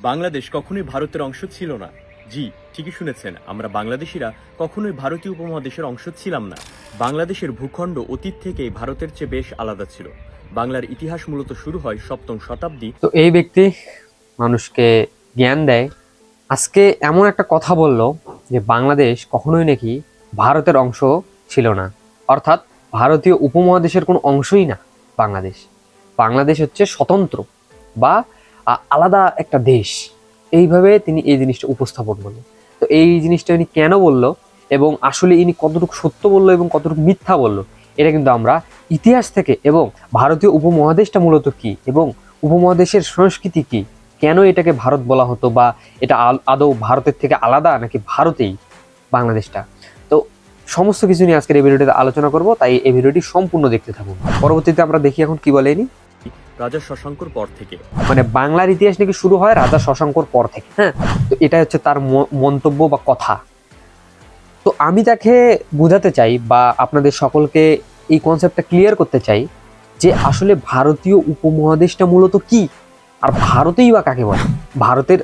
বাংলাদেশ কখনোই ভারতের অংশ ছিল না। জি, ঠিকই শুনেছেন, আমরা বাংলাদেশিরা কখনোই ভারতীয় উপমহাদেশের অংশ ছিলাম না। বাংলাদেশের ভূখণ্ড অতীত থেকেই ভারতের চেয়ে বেশ আলাদা ছিল। বাংলার ইতিহাস মূলত শুরু হয় সপ্তম শতাব্দী। তো এই ব্যক্তি মানুষকে জ্ঞান দেয়, আজকে এমন একটা কথা বলল যে বাংলাদেশ কখনোই নাকি ভারতের অংশ ছিল না, অর্থাৎ ভারতীয় উপমহাদেশের কোনো অংশই না বাংলাদেশ। বাংলাদেশ হচ্ছে স্বতন্ত্র বা আলাদা একটা দেশ। এইভাবে তিনি এই জিনিসটা উপস্থাপন করলেন। তো এই জিনিসটা ইনি কেন বলল এবং আসলে ইনি কতটুকু সত্য বললো এবং কতটুকু মিথ্যা বললো, এটা কিন্তু আমরা ইতিহাস থেকে, এবং ভারতীয় উপমহাদেশটা মূলত কি এবং উপমহাদেশের সংস্কৃতি কি, কেন এটাকে ভারত বলা হতো, বা এটা আদৌ ভারতের থেকে আলাদা নাকি ভারতেই বাংলাদেশটা, তো সমস্ত কিছু নিয়ে আজকের এই ভিডিওটিতে আলোচনা করব। তাই এই ভিডিওটি সম্পূর্ণ দেখতে থাকুন। পরবর্তীতে আমরা দেখি এখন কি বলে ইনি। রাজা শশাঙ্কর পর থেকে, মানে বাংলার ইতিহাস নাকি শুরু হয় রাজা শশাঙ্কর পর থেকে। হ্যাঁ, তো এটা হচ্ছে তার মন্তব্য বা কথা। তো আমি তাকে বোঝাতে চাই বা আপনাদের সকলকে এই কনসেপ্টটা ক্লিয়ার করতে চাই যে আসলে ভারতীয় উপমহাদেশটা মূলত কি, আর ভারতেই বা কাকে বলে। ভারতের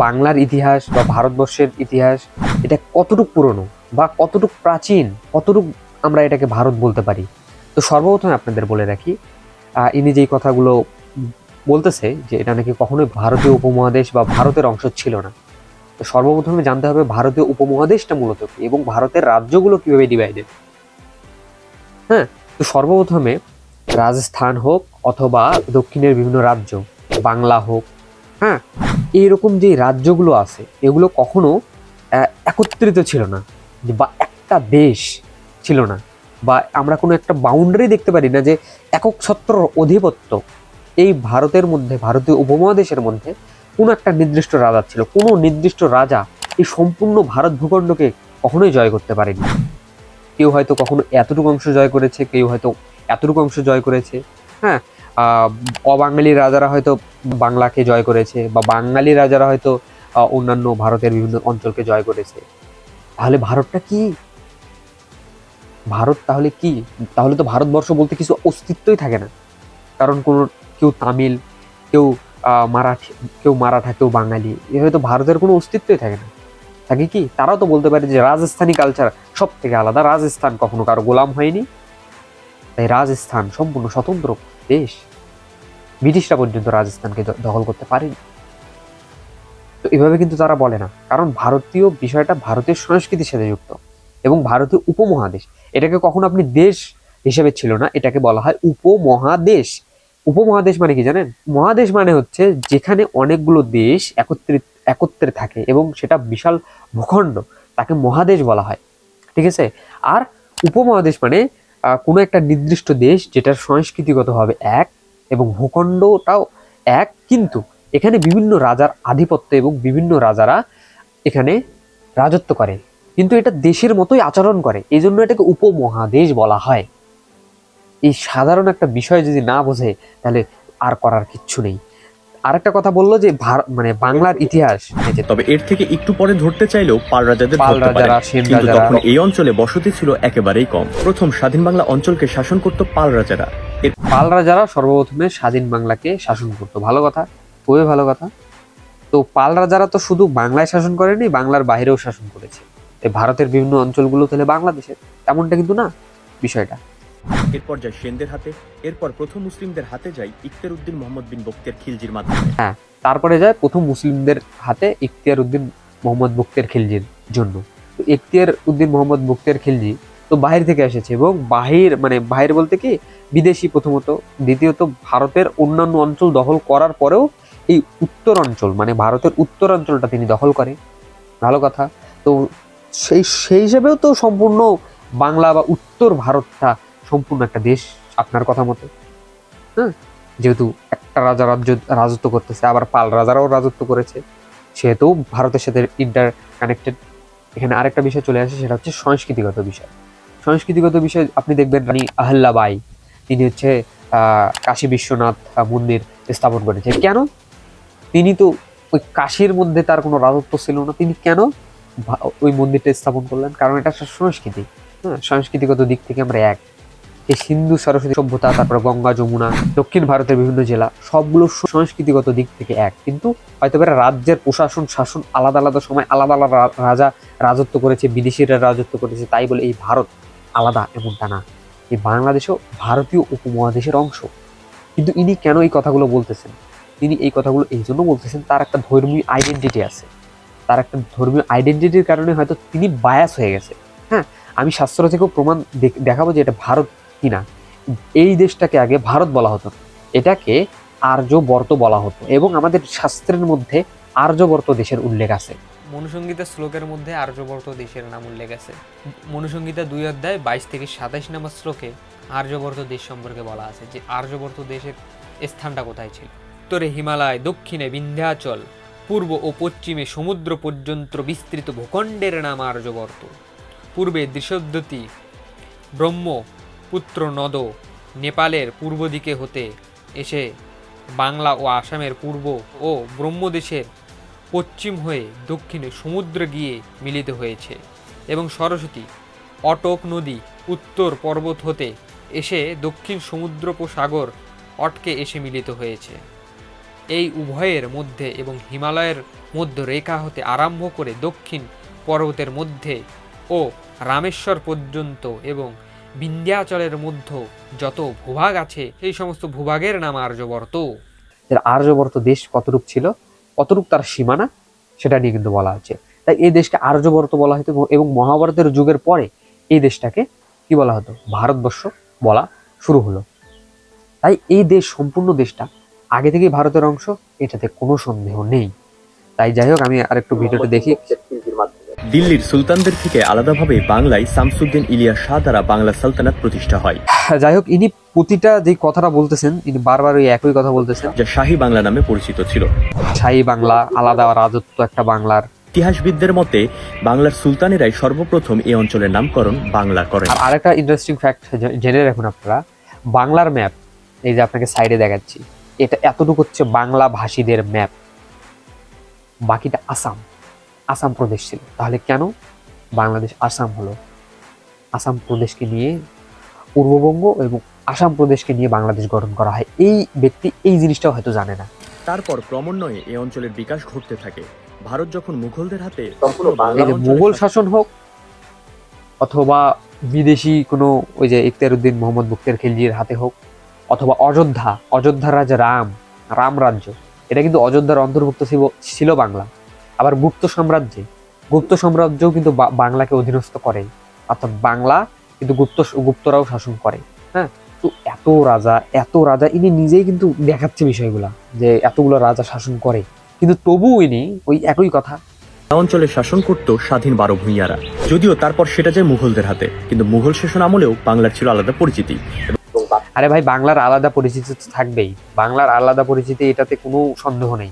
বাংলার ইতিহাস বা ভারতবর্ষের ইতিহাস এটা কতটুকু পুরনো বা কতটুকু প্রাচীন, কতটুকু আমরা এটাকে ভারত বলতে পারি। তো সর্বপ্রথমে আপনাদের বলে রাখি, ইনি যেই কথাগুলো বলতেছে যে এটা নাকি কখনোই ভারতীয় উপমহাদেশ বা ভারতের অংশ ছিল না। তো সর্বপ্রথমে জানতে হবে ভারতীয় উপমহাদেশটা মূলত কি এবং ভারতের রাজ্যগুলো কিভাবে ডিভাইডেড। হ্যাঁ, তো সর্বপ্রথমে রাজস্থান হোক অথবা দক্ষিণের বিভিন্ন রাজ্য, বাংলা হোক, হ্যাঁ, এইরকম যে রাজ্যগুলো আছে এগুলো কখনো একত্রিত ছিল না বা একটা দেশ ছিল না, বা আমরা কোনো একটা বাউন্ডারি দেখতে পারি না যে একক ছত্র অধিপত্য এই ভারতের মধ্যে, ভারতীয় উপমহাদেশের মধ্যে কোনো একটা নির্দিষ্ট রাজা ছিল। কোনো নির্দিষ্ট রাজা এই সম্পূর্ণ ভারত ভূখণ্ডকে কখনোই জয় করতে পারেনি। কেউ হয়তো কখনো এতটুকু অংশ জয় করেছে, কেউ হয়তো এতটুকু অংশ জয় করেছে। হ্যাঁ, অবাঙালি রাজারা হয়তো বাংলাকে জয় করেছে, বা বাঙালি রাজারা হয়তো অন্যান্য ভারতের বিভিন্ন অঞ্চলকে জয় করেছে। তাহলে ভারতটা কি? ভারত তাহলে কি? তাহলে তো ভারতবর্ষ বলতে কিছু অস্তিত্বই থাকে না। কারণ কেউ তামিল, কেউ মারাঠি, কেউ মারাঠা, কেউ বাঙালি, এ হয়তো ভারতের কোনো অস্তিত্বই থাকে না। থাকে কি? তারাও তো বলতে পারে যে রাজস্থানী কালচার সব থেকে আলাদা, রাজস্থান কখনো কারো গোলাম হয়নি, তাই রাজস্থান সম্পূর্ণ স্বতন্ত্র দেশ। ব্রিটিশরা পর্যন্ত রাজস্থানকে দখল করতে পারেনি। তো এভাবে কিন্তু তারা বলে না, কারণ ভারতীয় বিষয়টা ভারতের সংস্কৃতির সাথে যুক্ত এবং ভারতীয় উপমহাদেশ এটাকে কখনো আপনি দেশ হিসেবে ছিল না, এটাকে বলা হয় উপমহাদেশ। উপমহাদেশ মানে কি জানেন? মহাদেশ মানে হচ্ছে যেখানে অনেকগুলো দেশ একত্রে থাকে এবং সেটা বিশাল ভূখণ্ড, তাকে মহাদেশ বলা হয়। ঠিক আছে? আর উপমহাদেশ মানে কোনো একটা নির্দিষ্ট দেশ যেটার সংস্কৃতিগতভাবে এক এবং ভূখণ্ডটাও এক, কিন্তু এখানে বিভিন্ন রাজার আধিপত্য এবং বিভিন্ন রাজারা এখানে রাজত্ব করে, কিন্তু এটা দেশের মতোই আচরণ করে, এই জন্য এটাকে উপমহাদেশ বলা হয়। এই সাধারণ একটা বিষয় যদি না বোঝে তাহলে আর করার কিচ্ছু নেই। আরেকটা কথা বললো যে মানে বাংলার ইতিহাস, তবে এর থেকে একটু পরে ধরতে চাইলেও পাল রাজাদের, কিন্তু তখন এই অঞ্চলে বসতি ছিল একেবারেই কম। প্রথম স্বাধীন বাংলা অঞ্চলকে শাসন করত পাল রাজারা। পাল রাজারা সর্বপ্রথমে স্বাধীন বাংলাকে শাসন করতো। ভালো কথা, খুবই ভালো কথা। তো পাল রাজারা তো শুধু বাংলায় শাসন করেনি, বাংলার বাইরেও শাসন করেছে। ভারতের বিভিন্ন অঞ্চলগুলো তাহলে বাংলাদেশের, এমনটা কিন্তু না বিষয়টা। এরপর যায় সেনদের হাতে, এরপর প্রথম মুসলিমদের হাতে যায় ইখতিয়ার উদ্দিন মোহাম্মদ বিন বখতিয়ার খিলজির মাধ্যমে। হ্যাঁ, তারপরে যায় প্রথম মুসলিমদের হাতে ইখতিয়ার উদ্দিন মোহাম্মদ বখতিয়ার খিলজির জন্য। তো ইখতিয়ার উদ্দিন মোহাম্মদ বখতিয়ার খিলজি তো বাহির থেকে এসেছে, এবং বাহির বলতে কি বিদেশি প্রথমত, দ্বিতীয়ত ভারতের অন্যান্য অঞ্চল দখল করার পরেও এই উত্তর অঞ্চল মানে ভারতের উত্তর অঞ্চলটা তিনি দখল করে। ভালো কথা। তো সেই হিসেবেও তো সম্পূর্ণ বাংলা বা উত্তর ভারতটা সম্পূর্ণ একটা দেশ আপনার কথা মতে। হ্যাঁ, যেহেতু একটা রাজত্ব করতেছে, আবার পাল রাজারাও রাজত্ব করেছে, সেহেতু ভারতের সাথে ইন্টার কানেক্টেড। এখানে আরেকটা বিষয় চলে আসে, সেটা হচ্ছে সংস্কৃতিগত বিষয়। সংস্কৃতিগত বিষয় আপনি দেখবেন রানী আহল্যাবাই, তিনি হচ্ছে কাশী বিশ্বনাথ মন্দির স্থাপন করেছে। কেন? তিনি তো ওই কাশীর মধ্যে তার কোনো রাজত্ব ছিল না, তিনি কেন ওই মন্দিরটা স্থাপন করলেন? কারণ এটা একটা সংস্কৃতি। হ্যাঁ, সংস্কৃতিগত দিক থেকে আমরা এক। এই সিন্ধু সরস্বতী সভ্যতা, তারপরে গঙ্গা যমুনা, দক্ষিণ ভারতের বিভিন্ন জেলা, সবগুলো সংস্কৃতিগত দিক থেকে এক, কিন্তু হয়তো এরা রাজ্যের প্রশাসন শাসন আলাদা আলাদা সময় আলাদা আলাদা রাজা রাজত্ব করেছে, বিদেশিরা রাজত্ব করেছে, তাই বলে এই ভারত আলাদা এমনটা না। এই বাংলাদেশও ভারতীয় উপমহাদেশের অংশ। কিন্তু ইনি কেন এই কথাগুলো বলতেছেন? তিনি এই কথাগুলো এই জন্য বলতেছেন, তার একটা ধর্মীয় আইডেন্টিটি আছে। তার একটা ধর্মীয় আইডেন্টিটির কারণে হয়তো তিনি বায়াস হয়ে গেছে। হ্যাঁ, আমি শাস্ত্র থেকেও প্রমাণ দেখাবো যে এটা ভারত কিনা। এই দেশটাকে আগে ভারত বলা হতো, এটাকে আর্যবর্ত বলা হতো, এবং আমাদের শাস্ত্রের মধ্যে আর্যবর্ত দেশের উল্লেখ আছে। মনুসংহিতা শ্লোকের মধ্যে আর্যবর্ত দেশের নাম উল্লেখ আছে। মনুসংহিতা 2 অধ্যায় 22 থেকে 27 নম্বর শ্লোকে আর্যবর্ত দেশ সম্পর্কে বলা আছে যে আর্যবর্ত দেশের স্থানটা কোথায় ছিল। উত্তরে হিমালয়, দক্ষিণে বিন্ধ্যাচল, পূর্ব ও পশ্চিমে সমুদ্র পর্যন্ত বিস্তৃত ভূখণ্ডের নাম আর্যবর্ত। পূর্বে দৃশোদ্যতি ব্রহ্মপুত্র নদ নেপালের পূর্ব দিকে হতে এসে বাংলা ও আসামের পূর্ব ও ব্রহ্মদেশের পশ্চিম হয়ে দক্ষিণে সমুদ্রে গিয়ে মিলিত হয়েছে, এবং সরস্বতী অটক নদী উত্তর পর্বত হতে এসে দক্ষিণ সমুদ্রোপসাগর অটকে এসে মিলিত হয়েছে। এই উভয়ের মধ্যে এবং হিমালয়ের মধ্য রেখা হতে আরম্ভ করে দক্ষিণ পর্বতের মধ্যে ও রামেশ্বর পর্যন্ত এবং বিন্ধ্যাচলের মধ্যে যত ভূভাগ আছে সেই সমস্ত ভূভাগের নাম আর্যবর্ত। আর্যবর্ত দেশ কতটুক ছিল, কতটুক তার সীমানা, সেটা নিয়ে কিন্তু বলা হচ্ছে। তাই এই দেশকে আর্যবর্ত বলা হতো, এবং মহাভারতের যুগের পরে এই দেশটাকে কি বলা হতো? ভারতবর্ষ বলা শুরু হলো। তাই এই দেশ, সম্পূর্ণ দেশটা আগে থেকেই ভারতের অংশ, এটাতে কোনো সন্দেহ নেই। তাই যাই হোক, আমি আরেকটু ভিডিওটা দেখি। দিল্লির সুলতানদের থেকে আলাদাভাবে বাংলায় শামসুদ্দিন ইলিয়াস শাহ দ্বারা বাংলা সালতানাত প্রতিষ্ঠা হয়। যাই হোক, ইনি প্রতিটা যে কথাটা বলতেছেন, ইনি বারবার ওই একই কথা বলতেছেন, যা শাহী বাংলা নামে পরিচিত ছিল। শাহী বাংলা, আলাদা রাজত্ব একটা বাংলার। ইতিহাসবিদদের মতে বাংলার সুলতানেরাই সর্বপ্রথম এই অঞ্চলের নামকরণ বাংলা করেন। আর আরেকটা ইন্টারেস্টিং ফ্যাক্ট জেনে রাখুন আপনারা, বাংলার ম্যাপ, এই যে আপনাকে সাইডে দেখাচ্ছি, এটা এতটুকু হচ্ছে বাংলা ভাষীদের ম্যাপ, বাকিটা আসাম প্রদেশ ছিল। তাহলে কেন বাংলাদেশ আসাম হলো? আসাম প্রদেশকে নিয়ে পূর্ববঙ্গ এবং আসাম প্রদেশকে নিয়ে বাংলাদেশ গঠন করা হয়। এই ব্যক্তি এই জিনিসটাও হয়তো জানে না। তারপর ক্রমান্বয়ে এই অঞ্চলের বিকাশ ঘটতে থাকে। ভারত যখন মুঘলদের হাতে, এই যে মুঘল শাসন হোক অথবা বিদেশি কোনো ওই যে ইখতিয়ারউদ্দিন মোহাম্মদ বুখতিয়ার খিলজির হাতে হোক, অথবা অযোধ্যার রাজা রাম রাজ্য, এটা কিন্তু অযোধ্যার অন্তর্ভুক্ত ছিল বাংলা। আবার গুপ্ত সাম্রাজ্যও কিন্তু বাংলাকে অধীনস্থ করে, অর্থাৎ বাংলা কিন্তু গুপ্তরাও শাসন করে। হ্যাঁ, তো এত রাজা ইনি নিজেই কিন্তু দেখাচ্ছে বিষয়গুলা, যে এতগুলো রাজা শাসন করে, কিন্তু তবুও ইনি ওই একই কথা। অঞ্চলে শাসন করত স্বাধীন 12 ভূঁইয়ারা। যদিও তারপর সেটা যায় মুঘলদের হাতে, কিন্তু মুঘল শাসন আমলেও বাংলার ছিল আলাদা পরিচিতি। আরে ভাই, বাংলার আলাদা পরিচিতি তো থাকবেই, বাংলার আলাদা পরিচিতি, এটাতে কোনো সন্দেহ নেই।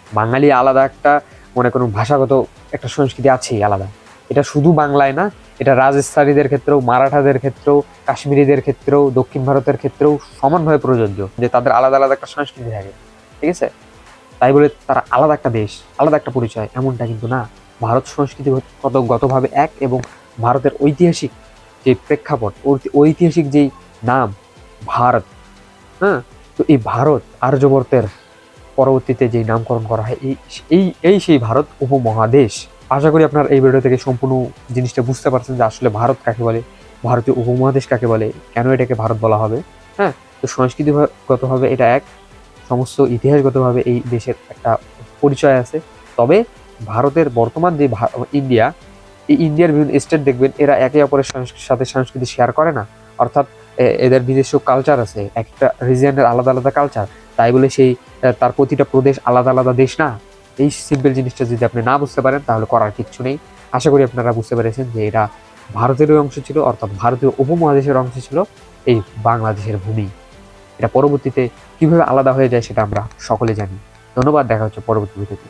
বাঙালি আলাদা একটা, মনে করুন ভাষাগত একটা সংস্কৃতি আছেই আলাদা। এটা শুধু বাংলায় না, এটা রাজস্থানীদের ক্ষেত্রেও, মারাঠাদের ক্ষেত্রেও, কাশ্মীরিদের ক্ষেত্রেও, দক্ষিণ ভারতের ক্ষেত্রেও সমানভাবে প্রযোজ্য, যে তাদের আলাদা আলাদা একটা সংস্কৃতি থাকে। ঠিক আছে, তাই বলে তারা আলাদা একটা দেশ, আলাদা একটা পরিচয়, এমনটা কিন্তু না। ভারত সংস্কৃতিগতভাবে এক, এবং ভারতের ঐতিহাসিক যে প্রেক্ষাপট, ঐতিহাসিক যেই নাম ভারত, হ্যাঁ, তো এই ভারত আর্যবর্তের পরবর্তীতে যেই নামকরণ করা হয়, এই সেই ভারত উপমহাদেশ। আশা করি আপনার এই ভিডিও থেকে সম্পূর্ণ জিনিসটা বুঝতে পারছেন যে আসলে ভারত কাকে বলে, ভারতীয় উপমহাদেশ কাকে বলে, কেন এটাকে ভারত বলা হবে। হ্যাঁ, তো সংস্কৃতিগতভাবে এটা এক, সমস্ত ইতিহাসগতভাবে এই দেশের একটা পরিচয় আছে। তবে ভারতের বর্তমান যে ইন্ডিয়া, এই ইন্ডিয়ার বিভিন্ন স্টেট দেখবেন এরা একে অপরের সাথে সংস্কৃতি শেয়ার করে না, অর্থাৎ এদের নিজস্ব কালচার আছে, একটা রিজিয়নের আলাদা আলাদা কালচার, তাই বলে সেই তার প্রতিটা প্রদেশ আলাদা আলাদা দেশ না। এই সিম্পল জিনিসটা যদি আপনি না বুঝতে পারেন তাহলে করার কিচ্ছু নেই। আশা করি আপনারা বুঝতে পেরেছেন যে এটা ভারতেরই অংশ ছিল, অর্থাৎ ভারতীয় উপমহাদেশের অংশ ছিল এই বাংলাদেশের ভূমি। এটা পরবর্তীতে কিভাবে আলাদা হয়ে যায় সেটা আমরা সকলে জানি। ধন্যবাদ, দেখা হচ্ছে পরবর্তী ভিডিওতে।